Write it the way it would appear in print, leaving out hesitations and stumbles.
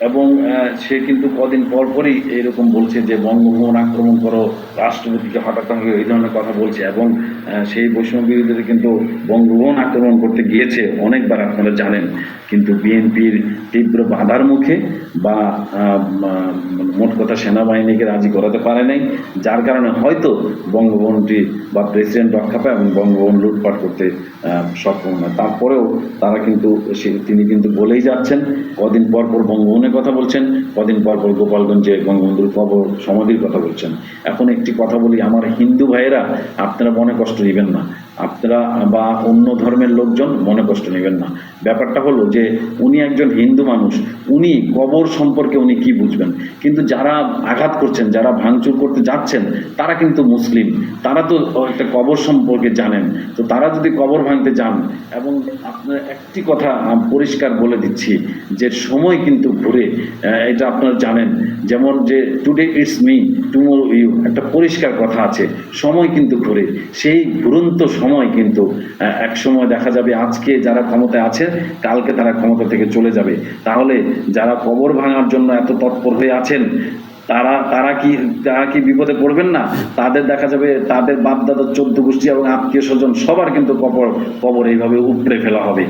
এবং সে কিন্তু কদিন পর পরই এরকম বলছে যে বঙ্গভবন আক্রমণ করো, রাষ্ট্রপতিকে হঠাৎ করে এই ধরনের কথা বলছে। এবং সেই বৈষম্য বিরোধীরা কিন্তু বঙ্গভবন আক্রমণ করতে গিয়েছে অনেকবার, আপনারা জানেন। কিন্তু বিএনপির তীব্র বাধার মুখে বা মোট কথা সেনাবাহিনীকে রাজি করাতে পারে নাই, যার কারণে হয়তো বঙ্গভবনটি বা প্রেসিডেন্ট রক্ষা পায় এবং বঙ্গভবন লুটপাট করতে সক্ষম না। তারপরেও তারা কিন্তু তিনি কিন্তু বলেই যাচ্ছেন, কদিন পর পর বঙ্গভবনের কথা বলছেন, কদিন পর পর গোপালগঞ্জে বঙ্গবন্ধুর কবর সমাধির কথা বলছেন। এখন একটি কথা বলি, আমার হিন্দু ভাইয়েরা, আপনারা মনে কষ্ট নেবেন না, আপনারা বা অন্য ধর্মের লোকজন মনে কষ্ট নেবেন না। ব্যাপারটা হলো যে উনি একজন হিন্দু মানুষ, উনি কবর সম্পর্কে উনি কি বুঝবেন? কিন্তু যারা আঘাত করছেন, যারা ভাঙচুর করতে যাচ্ছেন, তারা কিন্তু মুসলিম, তারা তো একটা কবর সম্পর্কে জানেন। তো তারা যদি কবর ভাঙতে যান, এবং আপনার একটি কথা পরিষ্কার বলে দিচ্ছি যে সময় কিন্তু ঘুরে, এটা আপনারা জানেন। যেমন যে today it's me tomorrow you, একটা পরিষ্কার কথা আছে, সময় কিন্তু ঘুরে। সেই ঘুরন্ত সময় কিন্তু এক সময় দেখা যাবে আজকে যারা ক্ষমতায় আছে, কালকে তারা ক্ষমতা থেকে চলে যাবে। তাহলে যারা কবর ভাঙার জন্য এত তৎপর হয়ে আছেন, তারা কি বিপদে পড়বেন না? তাদের দেখা যাবে তাদের বাপ দাদার 14 গোষ্ঠী এবং আত্মীয় স্বজন সবার কিন্তু কবর এইভাবে উপড়ে ফেলা হবে।